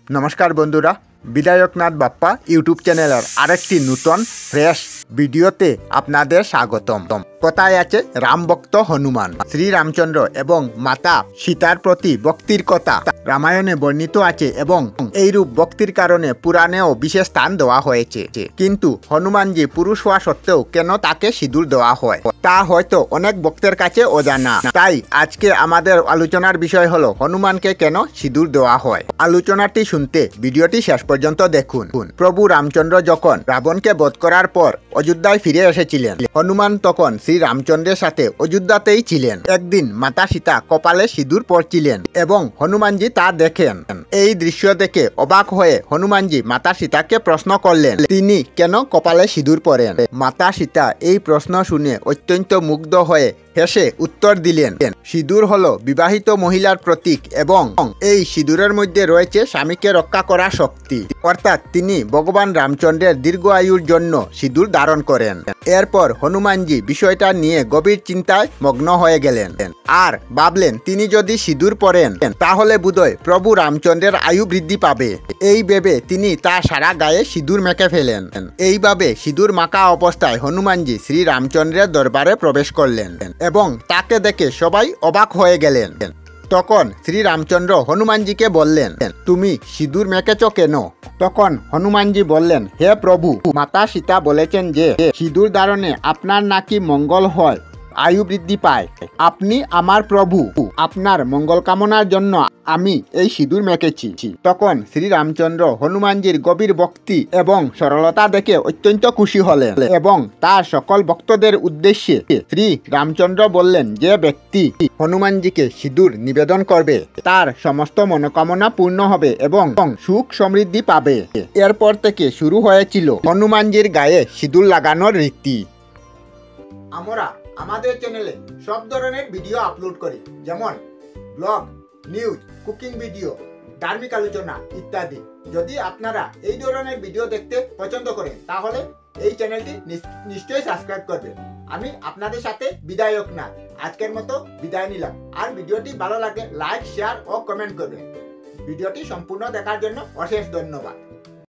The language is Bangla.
নমস্কার বন্ধুরা, বিধায়কনাথ বাপ্পা ইউটিউব চ্যানেলের আরেকটি নতুন ফ্রেশ ভিডিওতে আপনাদের স্বাগতম। কথায় আছে রামভক্ত হনুমান। শ্রীরামচন্দ্র এবং মাতা সীতার প্রতি ভক্তির কথা রামায়ণে বর্ণিত আছে এবং এইরূপ ভক্তির কারণে পুরাণেও বিশেষ স্থান দেওয়া হয়েছে। কিন্তু হনুমানজি পুরুষ হওয়া সত্ত্বেও কেন তাকে সিঁদুর দেওয়া হয় তা হয়তো অনেক ভক্তের কাছে অজানা। তাই আজকে আমাদের আলোচনার বিষয় হলো হনুমানকে কেন সিঁদুর দেওয়া হয়। আলোচনাটি শুনতে ভিডিওটি শেষ পর্যন্ত দেখুন। প্রভু রামচন্দ্র যখন রাবণকে বধ করার পর অযোধ্যায় ফিরে এসেছিলেন, হনুমান তখন শ্রী রামচন্দ্রের সাথে অযোধ্যাতেই ছিলেন। একদিন মাতা সীতা কপালে সিঁদুর পরছিলেন এবং হনুমানজি তা দেখেন। এই দৃশ্য দেখে অবাক হয়ে হনুমানজি মাতা সীতাকে প্রশ্ন করলেন, তিনি কেন কপালে সিঁদুর পরেন। মাতা সীতা এই প্রশ্ন শুনে অত্যন্ত মুগ্ধ হয়ে হেসে উত্তর দিলেন, সিঁদুর হলো বিবাহিত মহিলার প্রতীক এবং এই সিঁদুরের মধ্যে রয়েছে স্বামীকে রক্ষা করার শক্তি। অর্থাৎ তিনি ভগবান রামচন্দ্রের দীর্ঘ আয়ুর জন্য সিঁদুর ধারণ করেন। এরপর হনুমানজি বিষয়টা নিয়ে গভীর চিন্তায় মগ্ন হয়ে গেলেন আর ভাবলেন, তিনি যদি সিঁদুর পরেন তাহলে বোধহয় প্রভু রামচন্দ্রের আয়ু বৃদ্ধি পাবে। এই ভেবে তিনি তার সারা গায়ে সিঁদুর মেখে ফেলেন। এইভাবে সিঁদুর মাখা অবস্থায় হনুমানজি শ্রী রামচন্দ্রের দরবারে প্রবেশ করলেন এবং তাকে দেখে সবাই অবাক হয়ে গেলেন। তখন শ্রী রামচন্দ্র হনুমানজিকে বললেন, তুমি সিঁদুর মেখেছ কেন? তখন হনুমানজি বললেন, হে প্রভু, মাতা সীতা বলেছেন যে সিঁদুর ধারণে আপনার নাকি মঙ্গল হয়, আয়ু বৃদ্ধি পায়। আপনি আমার প্রভু, আপনার মঙ্গল কামনার জন্য আমি এই সিঁদুর মেখেছি। তখন শ্রী রামচন্দ্র হনুমানজির গভীর ভক্তি এবং সরলতা দেখে অত্যন্ত খুশি হলেন এবং তার সকল ভক্তদের উদ্দেশ্যে শ্রী রামচন্দ্র বললেন, যে ব্যক্তি হনুমানজিকে সিঁদুর নিবেদন করবে তার সমস্ত মনোকামনা পূর্ণ হবে এবং সুখ সমৃদ্ধি পাবে। এরপর থেকে শুরু হয়েছিল হনুমানজির গায়ে সিঁদুর লাগানোর রীতি। আমরা আমাদের চ্যানেলে সব ধরনের ভিডিও আপলোড করি, যেমন ব্লগ, নিউজ, কুকিং ভিডিও, ধার্মিক আলোচনা ইত্যাদি। যদি আপনারা এই ধরনের ভিডিও দেখতে পছন্দ করেন তাহলে এই চ্যানেলটি নিশ্চয়ই সাবস্ক্রাইব করবেন। আমি আপনাদের সাথে বিধায়কনাথ আজকের মতো বিদায় নিলাম। আর ভিডিওটি ভালো লাগলে লাইক, শেয়ার ও কমেন্ট করবেন। ভিডিওটি সম্পূর্ণ দেখার জন্য অশেষ ধন্যবাদ।